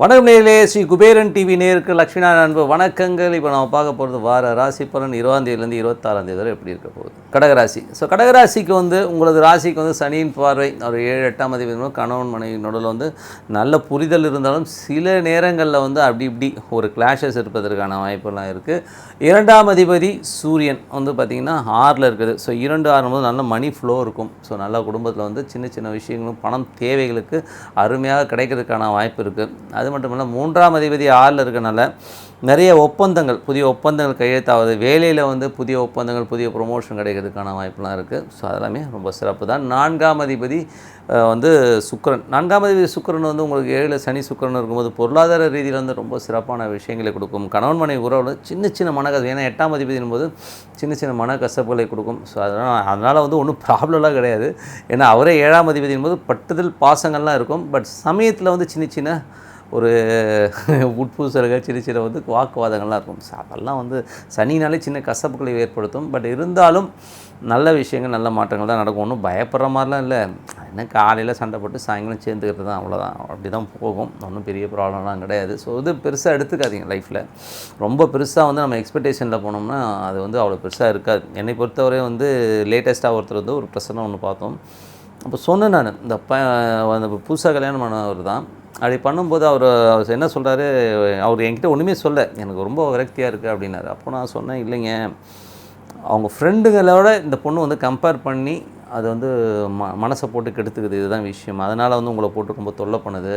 வணக்கம் நேயர்களே, ஸ்ரீ குபேரன் டிவி நேருக்கு லட்சுமிநாராயண அன்பு வணக்கங்கள். இப்போ நம்ம பார்க்க போகிறது வார ராசி பலன் 20ஆம் தேதியிலேருந்து 26ஆம் தேதி வரை எப்படி இருக்க போகுது. கடகராசி. கடகராசிக்கு உங்களது ராசிக்கு சனியின் பார்வை ஒரு 7-8ஆம் அதிபதி கணவன் மனைவி நடுவில் நல்ல புரிதல் இருந்தாலும் சில நேரங்களில் அப்படி இப்படி ஒரு கிளாஷஸ் இருப்பதற்கான வாய்ப்பெல்லாம் இருக்குது. 2ஆம் அதிபதி சூரியன் பார்த்திங்கன்னா 6ல் இருக்குது. 2-6 நல்ல மணி ஃப்ளோ இருக்கும். நல்ல குடும்பத்தில் சின்ன சின்ன விஷயங்களும் பணம் தேவைகளுக்கு அருமையாக கிடைக்கிறதுக்கான வாய்ப்பு இருக்குது. அது மட்டும் இல்லை 3ஆம் அதிபதி 6ல் இருக்கனால நிறைய ஒப்பந்தங்கள், புதிய ஒப்பந்தங்கள் கையெழுத்தாவது, வேலையில் புதிய ஒப்பந்தங்கள், புதிய ப்ரொமோஷன் கிடைக்கிறதுக்கான வாய்ப்புலாம் இருக்குது. அதெல்லாமே ரொம்ப சிறப்பு தான். 4ஆம் அதிபதி சுக்கிரன். 4ஆம் அதிபதி சுக்கிரன் உங்களுக்கு 7ல் சனி சுக்கிரன் இருக்கும்போது பொருளாதார ரீதியில் ரொம்ப சிறப்பான விஷயங்களை கொடுக்கும். கணவன் மனைவி உறவில் சின்ன சின்ன மனக்கசப்பு, ஏன்னா 8ஆம் அதிபதி என்பது சின்ன சின்ன மனக்கசப்புகளை கொடுக்கும். அதனால் ஒன்றும் ப்ராப்ளம்லாம் கிடையாது. ஏன்னா அவரே 7ஆம் அதிபதி என்பது பட்டுதல் பாசங்கள்லாம் இருக்கும். பட் சமயத்தில் சின்ன சின்ன ஒரு உட்பூசல்கள், சின்ன சின்ன வாக்குவாதங்கள்லாம் இருக்கும். அதெல்லாம் சனினாலே சின்ன கசப்புகளை ஏற்படுத்தும். பட் இருந்தாலும் நல்ல விஷயங்கள், நல்ல மாற்றங்கள் தான் நடக்கும். ஒன்றும் பயப்படுற மாதிரிலாம் இல்லை. என்ன காலையில் சண்டை போட்டு சாயங்காலம் சேர்ந்துக்கிறது தான், அவ்வளோதான். அப்படி தான் போகும். ஒன்றும் பெரிய ப்ராப்ளம்லாம் கிடையாது. பெருசாக எடுத்துக்காதீங்க. லைஃப்பில் ரொம்ப பெருசாக நம்ம எக்ஸ்பெக்டேஷனில் போனோம்னா அது அவ்வளோ பெருசாக இருக்காது. என்னை பொறுத்தவரை லேட்டஸ்ட்டாக ஒருத்தர் ஒரு பிரச்சனை ஒன்று பார்த்தோம். அப்போ சொன்னேன் நான், இந்த புதுசாக கல்யாணம் பண்ணவர் தான். அப்படி பண்ணும்போது அவர் என்ன சொல்கிறாரு, அவர் என்கிட்ட ஒன்றுமே சொல்ல, எனக்கு ரொம்ப விரக்தியாக இருக்குது அப்படின்னாரு. அப்போ நான் சொன்னேன், இல்லைங்க, அவங்க ஃப்ரெண்டுங்களோட இந்த பொண்ணு கம்பேர் பண்ணி அது மனசை போட்டு கெடுத்துக்குது. இதுதான் விஷயம். அதனால் உங்களை போட்டு ரொம்ப தொல்லை பண்ணுது.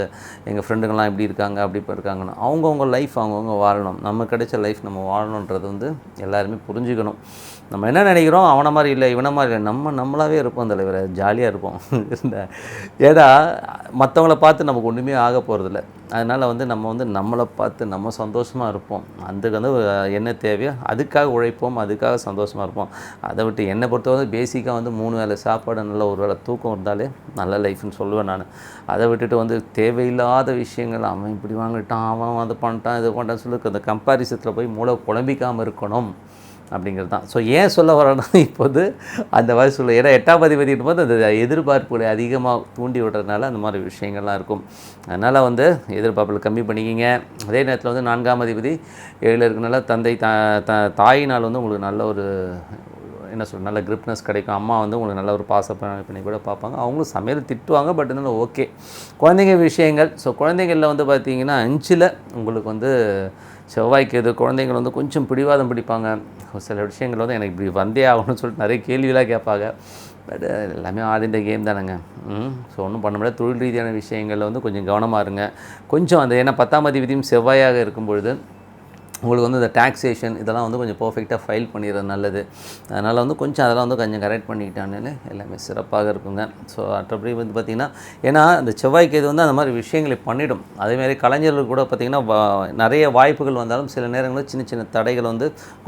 எங்கள் ஃப்ரெண்டுங்கள்லாம் இப்படி இருக்காங்க, அப்படி இப்போ இருக்காங்கன்னு. அவங்கவுங்க லைஃப் அவங்கவுங்க வாழணும். நம்ம கிடைச்ச லைஃப் நம்ம வாழணுன்றது எல்லாருமே புரிஞ்சுக்கணும். நம்ம என்ன நினைக்கிறோம், அவனை மாதிரி இல்லை, இவனை மாதிரி இல்லை, நம்மளாவே இருப்போம் தலைவர், ஜாலியாக இருப்போம். ஏன்னா மற்றவங்கள பார்த்து நமக்கு ஒன்றுமே ஆக போகிறதில்ல. அதனால் நம்ம நம்மளை பார்த்து நம்ம சந்தோஷமாக இருப்போம். அதுக்கு என்ன தேவையோ அதுக்காக உழைப்போம், அதுக்காக சந்தோஷமாக இருப்போம். அதை விட்டு என்னை பொறுத்தவரை பேசிக்காக 3 வேளை சாப்பாடு, நல்ல ஒரு வேளை தூக்கம் இருந்தாலே நல்ல லைஃப்னு சொல்லுவேன் நான். அதை விட்டுட்டு தேவையில்லாத விஷயங்கள், அவன் இப்படி வாங்கிட்டான், அவன் அதை பண்ணிட்டான், இது பண்ணிட்டான்னு சொல்லி அந்த கம்பாரிசத்தில் போய் மூளை குழம்பிக்காமல் இருக்கணும் அப்படிங்கிறது தான். ஏன் சொல்ல வரேன்னா, இப்போது அந்த மாதிரி சொல்ல, ஏன்னா 8ஆம் அதிபதியின் போது அந்த எதிர்பார்ப்புகளை அதிகமாக தூண்டி விடுறதுனால அந்த மாதிரி விஷயங்கள்லாம் இருக்கும். அதனால் எதிர்பார்ப்புகளை கம்மி பண்ணிக்கிங்க. அதே நேரத்தில் 4ஆம் அதிபதி 7ல் இருக்கனால தந்தை தாயினால் உங்களுக்கு நல்ல ஒரு நல்ல கிரிப்னஸ் கிடைக்கும். அம்மா உங்களுக்கு நல்ல ஒரு பண்ணி கூட பார்ப்பாங்க. அவங்களும் சமையல் திட்டுவாங்க. பட் இருந்தாலும் ஓகே. குழந்தைங்க விஷயங்கள், குழந்தைங்களில் பார்த்திங்கன்னா 5ல் உங்களுக்கு செவ்வாய்க்கு குழந்தைங்கள் கொஞ்சம் பிடிவாதம் பிடிப்பாங்க. சில விஷயங்கள் எனக்கு இப்படி வந்தே ஆகணும்னு சொல்லிட்டு நிறைய கேள்வியெலாம் கேட்பாங்க. பட் எல்லாமே ஆடிந்த கேம் தானேங்க. ஒன்றும் பண்ண முடியாது. தொழில் ரீதியான விஷயங்களில் கொஞ்சம் கவனமாக இருங்க. கொஞ்சம் ஏன்னா 10ஆம் அதிபதியும் செவ்வாயாக இருக்கும்பொழுது உங்களுக்கு இந்த டாக்ஸேஷன் இதெல்லாம் கொஞ்சம் பர்ஃபெக்டாக ஃபைல் பண்ணிடுறது நல்லது. அதனால் கொஞ்சம் அதெல்லாம் கொஞ்சம் கரெக்ட் பண்ணிக்கிட்டானே எல்லாமே சிறப்பாக இருக்குங்க. மற்றபடி பார்த்திங்கன்னா, ஏன்னா இந்த செவ்வாய்க்கு அந்த மாதிரி விஷயங்களை பண்ணிடும். அதேமாதிரி கலைஞர்கள் கூட பார்த்திங்கன்னா நிறைய வாய்ப்புகள் வந்தாலும் சில நேரங்களில் சின்ன சின்ன தடைகள்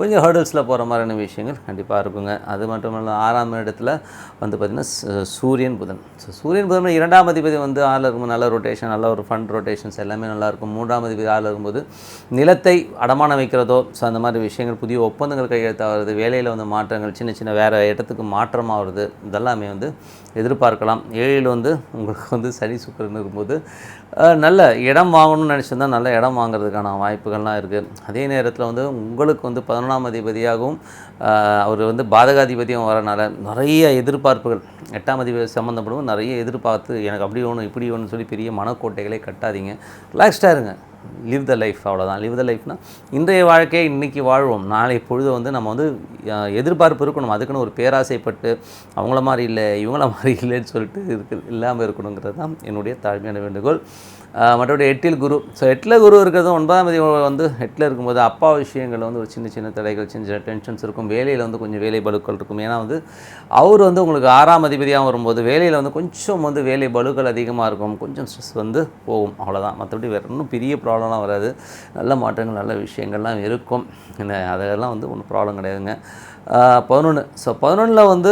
கொஞ்சம் ஹர்டல்ஸில் போகிற மாதிரியான விஷயங்கள் கண்டிப்பாக இருக்குங்க. அது மட்டும் இல்லை 6ஆம் இடத்துல பார்த்திங்கன்னா சூரியன் புதன். சூரியன் புதன் 2ஆம் அதிபதி 6ல் இருக்கும்போது நல்ல ரொட்டேஷன், நல்ல ஒரு ஃபண்ட் ரொட்டேஷன்ஸ் எல்லாமே நல்லாயிருக்கும். 3ஆம் அதிபதி 6ல் இருக்கும்போது நிலத்தை அடமான வைக்கிறதோ, அந்த மாதிரி விஷயங்கள், புதிய ஒப்பந்தங்கள் கையெழுத்தாகிறது, வேலையில் மாற்றங்கள், சின்ன சின்ன வேறு இடத்துக்கு மாற்றமாகிறது, இதெல்லாமே எதிர்பார்க்கலாம். 7ல் உங்களுக்கு சனி சுக்கிரன் இருக்கும்போது நல்ல இடம் வாங்கணும்னு நினச்சிருந்தா நல்ல இடம் வாங்குறதுக்கான வாய்ப்புகள்லாம் இருக்குது. அதே நேரத்தில் உங்களுக்கு 11ஆம் அதிபதியாகவும் அவர் பாதகாதிபதியும் வரனால நிறைய எதிர்பார்ப்புகள், 8ஆம் அதிபதி சம்மந்தப்படும் நிறைய எதிர்பார்த்து எனக்கு அப்படி வேணும் இப்படி வேணும்னு சொல்லி பெரிய மனக்கோட்டைகளை கட்டாதீங்க. ரிலாக்ஸ்டாக இருங்க. லிவ் த லைஃப், அவ்வளோதான். லிவ் த லைஃப்னால் இன்றைய வாழ்க்கையை இன்றைக்கி வாழ்வோம். நாளை பொழுது நம்ம எதிர்பார்ப்பு இருக்கணும். அதுக்குன்னு ஒரு பேராசைப்பட்டு அவங்கள மாதிரி இல்லை இவங்கள மாதிரி இல்லைன்னு சொல்லிட்டு இல்லாமல் இருக்கணுங்கிறது தான் என்னுடைய தாழ்மையான வேண்டுகோள். மற்றபடி 8ல் குரு. 8ல் குரு இருக்கிறது 9ஆம் தேதி 8ல் இருக்கும்போது அப்பா விஷயங்கள் ஒரு சின்ன சின்ன தடைகள், சின்ன சின்ன டென்ஷன்ஸ் இருக்கும். வேலையில் கொஞ்சம் வேலை பலுக்கள் இருக்கும். ஏன்னா அவர் உங்களுக்கு 6ஆம் அதிபதியாக வரும்போது வேலையில் கொஞ்சம் வேலை பலுக்கள் அதிகமாக இருக்கும். கொஞ்சம் ஸ்ட்ரெஸ் போகும், அவ்வளோதான். மற்றபடி வேறு ஒன்றும் பெரிய ப்ராப்ளம்லாம் வராது. நல்ல மாற்றங்கள், நல்ல விஷயங்கள்லாம் இருக்கும். அதெல்லாம் ஒன்றும் ப்ராப்ளம் கிடையாதுங்க. 11. ஸோ 11ல் வந்து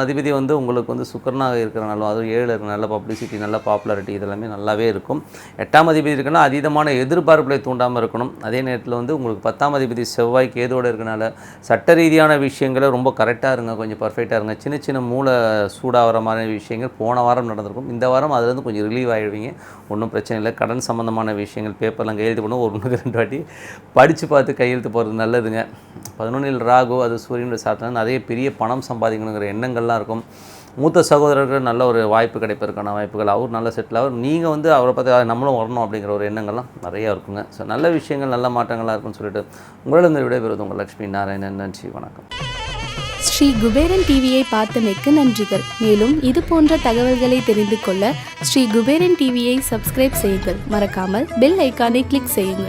அதிபதி வந்து உங்களுக்கு வந்து சுக்கிரனாக இருக்கிறனாலும் அதுவும் 7 இருக்கிற நல்ல பப்ளிசிட்டி நல்ல பாப்புலாரிட்டி இதெல்லாமே நல்லாவே இருக்கும். 8ஆம் அதிபதி இருக்குன்னா அதீதமான எதிர்பார்ப்புகளை தூண்டாமல் இருக்கணும். அதே நேரத்தில் வந்து உங்களுக்கு 10ஆம் அதிபதி செவ்வாய் கேதோடு இருக்கனால சட்ட ரீதியான விஷயங்களை ரொம்ப கரெக்டாக இருங்க, கொஞ்சம் பர்ஃபெக்டாக இருங்க. சின்ன சின்ன மூளை சூடாகிற மாதிரி விஷயங்கள் போன வாரம் நடந்திருக்கும். இந்த வாரம் அதுலேருந்து கொஞ்சம் ரிலீவ் ஆகிடுவீங்க, ஒன்றும் பிரச்சனை இல்லை. கடன் சம்மந்தமான விஷயங்கள் பேப்பர்லாம் கையெழுத்து பண்ணும், ஒரு 2 வாட்டி படித்து பார்த்து கையெழுத்து போகிறது நல்லதுங்க. 11ல் ராகு அது சூரியனுடைய சாத்திரம் நிறைய பெரிய பணம் சம்பாதிக்கணுங்கிற எண்ணங்கள்லாம் இருக்கும். மூத்த சகோதரர்கள் நல்ல ஒரு வாய்ப்பு கிடைப்பதற்கான வாய்ப்புகள், அவர் நல்ல செட்டில் ஆகும், நீங்கள் வந்து அவரை பார்த்து நம்மளும் வரணும் அப்படிங்கிற ஒரு எண்ணங்கள்லாம் நிறையா இருக்குங்க. ஸோ நல்ல விஷயங்கள் நல்ல மாற்றங்களாக இருக்குன்னு சொல்லிட்டு உங்களிடம் விடைபெறுவது உங்கள் லட்சுமி நாராயணன். நன்றி, வணக்கம். ஸ்ரீ குபேரன் டிவியை பார்த்தமைக்கு நன்றிகள். மேலும் இது போன்ற தகவல்களை தெரிந்து கொள்ள ஸ்ரீ குபேரன் டிவியை சப்ஸ்கிரைப் செய்யுங்கள். மறக்காமல் பெல் ஐக்கானை கிளிக் செய்யுங்கள்.